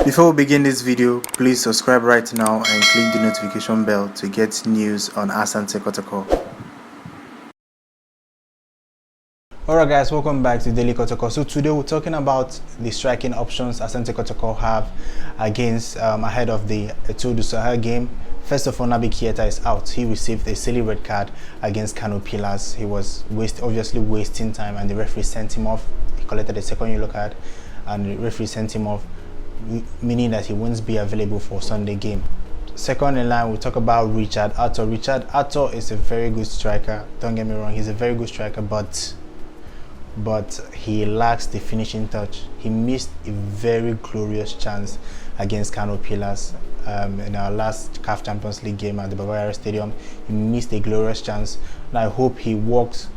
Before we begin this video, please subscribe right now and click the notification bell to get news on Asante Kotoko. Alright guys, welcome back to Daily Kotoko. So today we're talking about the striking options Asante Kotoko have against ahead of the Etoile Du Sahel game. First of all, Naby Keita is out. He received a silly red card against Kano Pillars. He was obviously wasting time and the referee sent him off. He collected a second yellow card and the referee sent him off, meaning that he won't be available for Sunday game. Second in line, we'll talk about Richard Atto. Richard Atto is a very good striker. Don't get me wrong, he's a very good striker, but he lacks the finishing touch. He missed a very glorious chance against Kano Pillars in our last CAF Champions League game at the Bavaria Stadium. He missed a glorious chance, and I hope he works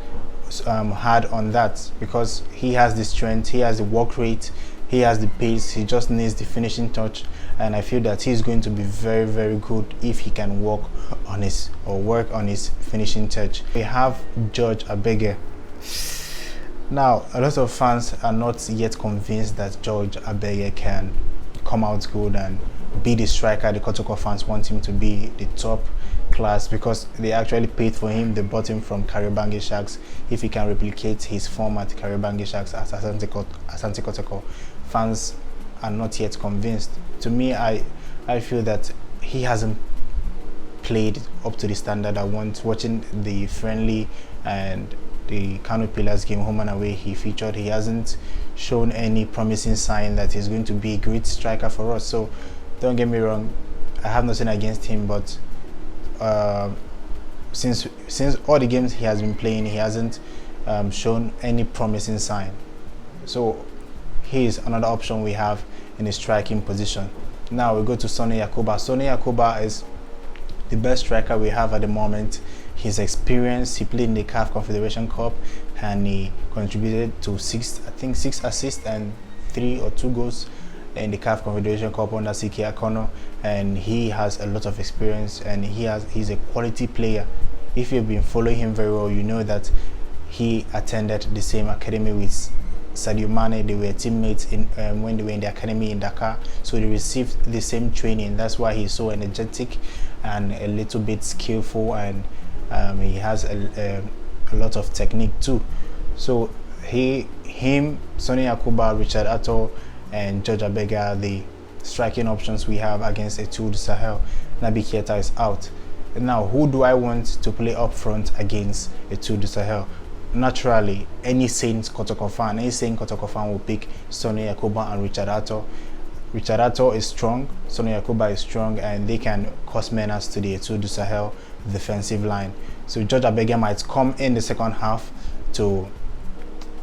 hard on that, because he has the strength, he has the work rate, he has the pace. He just needs the finishing touch, and I feel that he's going to be very, very good if he can work on his finishing touch. We have George Abege. Now, a lot of fans are not yet convinced that George Abege can come out good and be the striker the Kotoko fans want him to be, the top class, because they actually paid for him. They bought him from Kariobangi Sharks. If he can replicate his form at Kariobangi Sharks as Asante Kotoko, fans are not yet convinced. To me, I feel that he hasn't played up to the standard I want. Watching the friendly and the Kano Pillars game, home and away, he featured. He hasn't shown any promising sign that he's going to be a great striker for us. So don't get me wrong, I have nothing against him, but since all the games he has been playing, he hasn't shown any promising sign. So he is another option we have in the striking position. Now we go to Sonny Yakuba. Sonny Yakuba is the best striker we have at the moment. His experience, he played in the CAF Confederation Cup and he contributed to six assists and 3 or 2 goals in the CAF Confederation Cup under CK Akono, and he has a lot of experience and he's a quality player. If you've been following him very well, you know that he attended the same academy with Sadio Mane. They were teammates in when they were in the academy in Dakar, so they received the same training. That's why he's so energetic and a little bit skillful, and he has a lot of technique too. So Sonny Yakuba, Richard Atto and George Abege are the striking options we have against Etoile Du Sahel. Naby Keita is out. Now, who do I want to play up front against Etoile Du Sahel? Naturally, any sane Kotoko fan will pick Sonny Yakuba and Richard Atto. Richard Atto is strong, Sonny Yakuba is strong, and they can cause menace to the Etoile Du Sahel defensive line. So George Abege might come in the second half to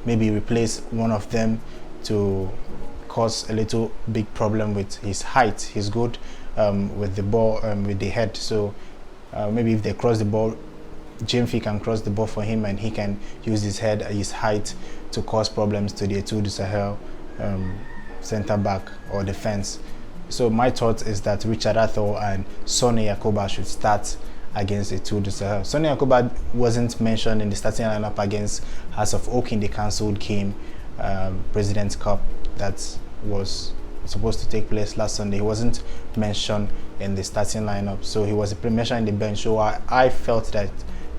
maybe replace one of them, to cause a little big problem with his height. He's good with the ball, with the head. So maybe if they cross the ball, Jimfi can cross the ball for him and he can use his head, his height, to cause problems to the Etoile Du Sahel center back or defense. So my thought is that Richard Atto and Sonny Yakuba should start against Etoile Du Sahel. Sonny Yakuba wasn't mentioned in the starting lineup against House of Oak in the cancelled game, President's Cup, that was supposed to take place last Sunday. He wasn't mentioned in the starting lineup, so he was mentioned in the bench. So I felt that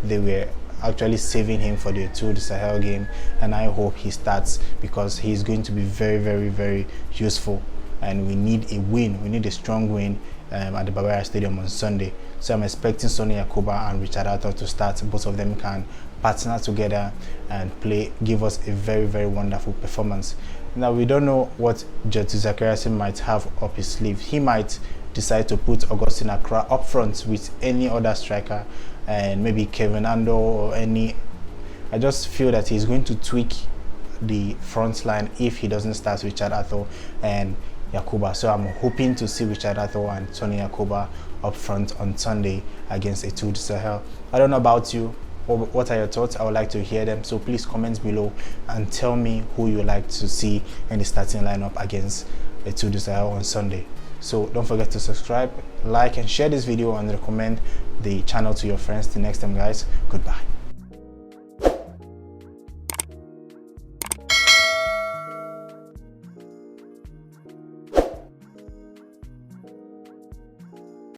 they were actually saving him for the Etoile Du Sahel game, and I hope he starts, because he's going to be very, very, very useful, and we need a win. We need a strong win at the Bavaria Stadium on Sunday. So I'm expecting Sonny Yakuba and Richard Atto to start. Both of them can partner together and give us a very, very wonderful performance. Now, we don't know what Jetu Zakariasin might have up his sleeve. He might decide to put Augustine Accra up front with any other striker, and maybe Kevin Ando or any. I just feel that he's going to tweak the front line if he doesn't start Richard Atto and Yakuba. So I'm hoping to see Richard Atto and Sonny Yakuba up front on Sunday against Etoile Du Sahel. I don't know about you. What are your thoughts? I would like to hear them, so please comment below and tell me who you like to see in the starting lineup against Etoile Du Sahel on Sunday. So don't forget to subscribe, like and share this video, and recommend the channel to your friends. Till next time guys, goodbye.